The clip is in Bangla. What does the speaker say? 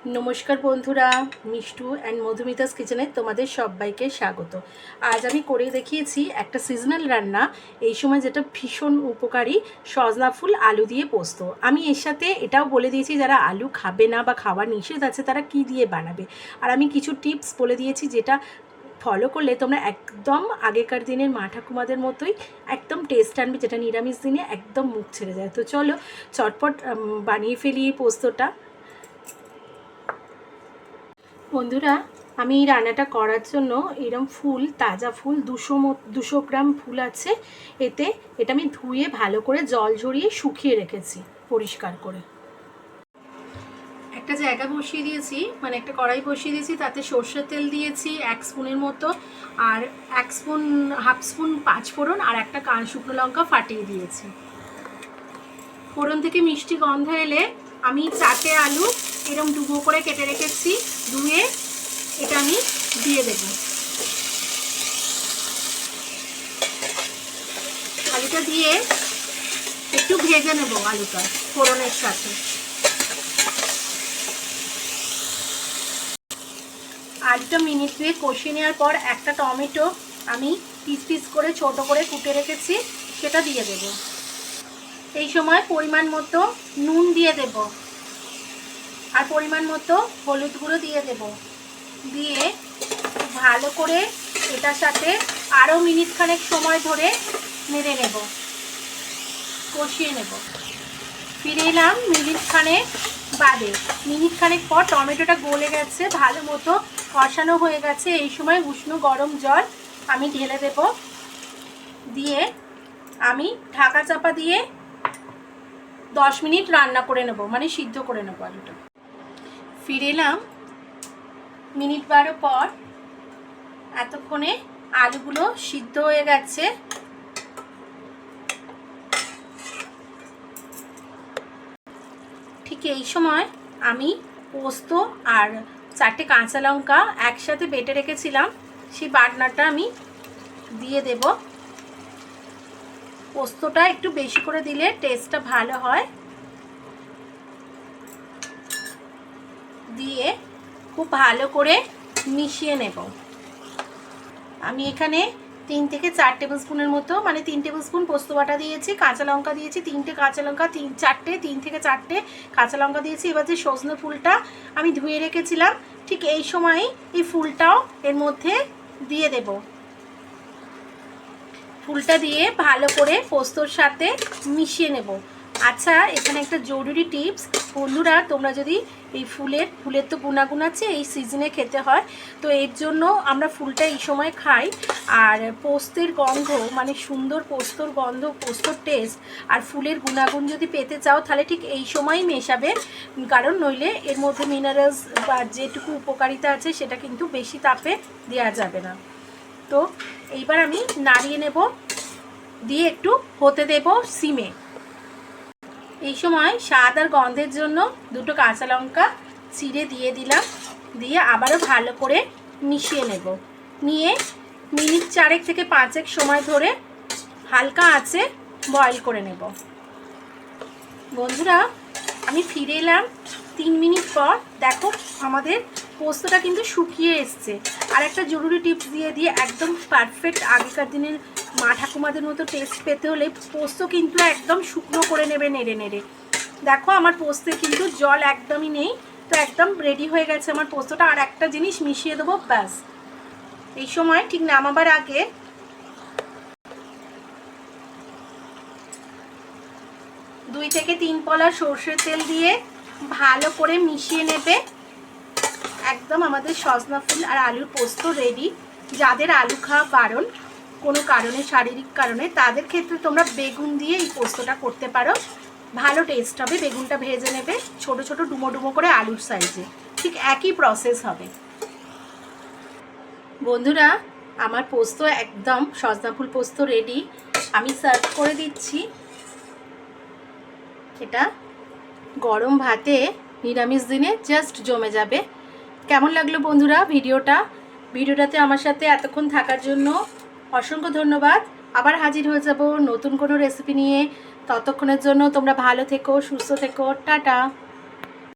নমস্কার বন্ধুরা, মিষ্টু অ্যান্ড মধুমিতাস কিচেনে তোমাদের সবাইকে স্বাগত। আজ আমি করে দেখিয়েছি একটা সিজনাল রান্না, এই সময় যেটা ভীষণ উপকারী, সজনা ফুল আলু দিয়ে পোস্ত। আমি এর সাথে এটাও বলে দিয়েছি যারা আলু খাবে না বা খাওয়ার নিষেধ আছে তারা কি দিয়ে বানাবে। আর আমি কিছু টিপস বলে দিয়েছি যেটা ফলো করলে তোমরা একদম আগেকার দিনের মা ঠাকুমাদের মতোই একদম টেস্ট আনবে, যেটা নিরামিষ দিনে একদম মুখ ছেড়ে যায়। তো চলো চটপট বানিয়ে ফেলি পোস্তটা। বন্ধুরা, আমি এই রান্নাটা করার জন্য এরম ফুল, তাজা ফুল 200 গ্রাম ফুল আছে। এটা আমি ধুয়ে ভালো করে জল ঝরিয়ে শুকিয়ে রেখেছি পরিষ্কার করে। একটা জায়গা বসিয়ে দিয়েছি, মানে একটা কড়াই বসিয়ে দিয়েছি, তাতে সর্ষের তেল দিয়েছি 1 স্পুনের মতো, আর 1.5 স্পুন পাঁচফোড়ন আর একটা শুকনো লঙ্কা ফাটিয়ে দিয়েছি। ফোড়ন থেকে মিষ্টি গন্ধ এলে আমি 4টে আলু এরম ডুবো করে কেটে রেখেছি, ধুয়ে এটা আমি দিয়ে দেব। আলুটা দিয়ে একটু ভেজে নেব আলুটা ফোড়নের সাথে। আলুটা মিনিট 2 কষিয়ে নেওয়ার পর একটা টমেটো আমি পিস পিস করে ছোট করে কুটে রেখেছি, সেটা দিয়ে দেব। এই সময় পরিমাণ মতো নুন দিয়ে দেব আর পরিমাণ মতো হলুদ গুঁড়ো দিয়ে দেব। দিয়ে ভালো করে এটার সাথে আরও মিনিট খানেক সময় ধরে নেড়ে নেব, কষিয়ে নেব। ফিরে এলাম মিনিট খানেক বাদে। মিনিট খানেক পর টমেটোটা গলে গেছে, ভালো মতো কষানো হয়ে গেছে। এই সময় উষ্ণ গরম জল আমি ঢেলে দেব, দিয়ে আমি ঢাকা চাপা দিয়ে 10 মিনিট রান্না করে নেব, মানে সিদ্ধ করে নেব আলুটা। ফিরে এলাম মিনিট 12 পর। এতক্ষণে আলুগুলো সিদ্ধ হয়ে গেছে। ঠিক এই সময় আমি পোস্ত আর 4টে কাঁচা লঙ্কা একসাথে বেটে রেখেছিলাম, সেই বাটনাটা আমি দিয়ে দেব। পোস্তটা একটু বেশি করে দিলে টেস্টটা ভালো হয়। দিয়ে খুব ভালো করে মিশিয়ে নেব। আমি এখানে 3 থেকে 4 টেবিল স্পুনের মতো, মানে 3 টেবিল স্পুন পোস্ত বাটা দিয়েছি, কাঁচা লঙ্কা দিয়েছি 3টে কাঁচা লঙ্কা, 3 থেকে 4টে কাঁচা লঙ্কা দিয়েছি। এবার যে সজনে ফুলটা আমি ধুয়ে রেখেছিলাম, ঠিক এই সময় এই ফুলটাও এর মধ্যে দিয়ে দেব। ফুলটা দিয়ে ভালো করে পোস্তর সাথে মিশিয়ে নেব। আচ্ছা, এখানে একটা জরুরি টিপস বন্ধুরা, তোমরা যদি এই ফুলের তো গুণাগুণ আছে, এই সিজনে খেতে হয়, তো এর জন্য আমরা ফুলটা এই সময় খাই। আর পোস্তের গন্ধ, মানে সুন্দর পোস্তর গন্ধ, পোস্তর টেস্ট আর ফুলের গুণাগুণ যদি পেতে চাও তাহলে ঠিক এই সময়ই মেশাবে, কারণ নইলে এর মধ্যে মিনারেলস বা যেটুকু উপকারিতা আছে সেটা কিন্তু বেশি তাপে দেওয়া যাবে না। তো এইবার আমি নাড়িয়ে নেব, দিয়ে একটু হতে দেব সিমে। এই সময় স্বাদ আর গন্ধের জন্য 2টো কাঁচা লঙ্কা চিড়ে দিয়ে দিলাম, দিয়ে আবারও ভালো করে মিশিয়ে নেব। নিয়ে মিনিট 4 থেকে 5 সময় ধরে হালকা আঁচে বয়েল করে নেব। বন্ধুরা, আমি ফিরে এলাম 3 মিনিট পর। দেখো আমাদের পোস্তটা কিন্তু শুকিয়ে এসছে। আর একটা জরুরি টিপস দিয়ে একদম পারফেক্ট আগেকার দিনের মা ঠাকুমাদের মতো টেস্ট পেতে হলে পোস্ত কিন্তু একদম শুকনো করে নেবে নেড়ে নেড়ে। দেখো আমার পোস্তে কিন্তু জল একদমই নেই, তো একদম রেডি হয়ে গেছে আমার পোস্তটা। আর একটা জিনিস মিশিয়ে দেবো, ব্যাস। এই সময় ঠিক নামাবার আগে 2 থেকে 3 পলা সর্ষের তেল দিয়ে ভালো করে মিশিয়ে নেবে। একদম আমাদের সজনা ফুল আর আলুর পোস্ত রেডি। যাদের আলু খাওয়া বারণ কোনো কারণে, শারীরিক কারণে, তাদের ক্ষেত্রে তোমরা বেগুন দিয়ে এই পোস্তটা করতে পারো, ভালো টেস্ট হবে। বেগুনটা ভেজে নেবে ছোট ছোট ডুমো ডুমো করে আলুর সাইজে, ঠিক একই প্রসেস হবে। বন্ধুরা, আমার পোস্ত একদম সজনা ফুল পোস্ত রেডি। আমি সার্ভ করে দিচ্ছি। এটা গরম ভাতে নিরামিষ দিনে জাস্ট জমে যাবে। কেমন লাগলো বন্ধুরা ভিডিওটাতে আমার সাথে এতক্ষণ থাকার জন্য অসংখ্য ধন্যবাদ। আবার হাজির হয়ে যাব নতুন কোনো রেসিপি নিয়ে। ততক্ষণের জন্য তোমরা ভালো থেকো, সুস্থ থেকো, টাটা।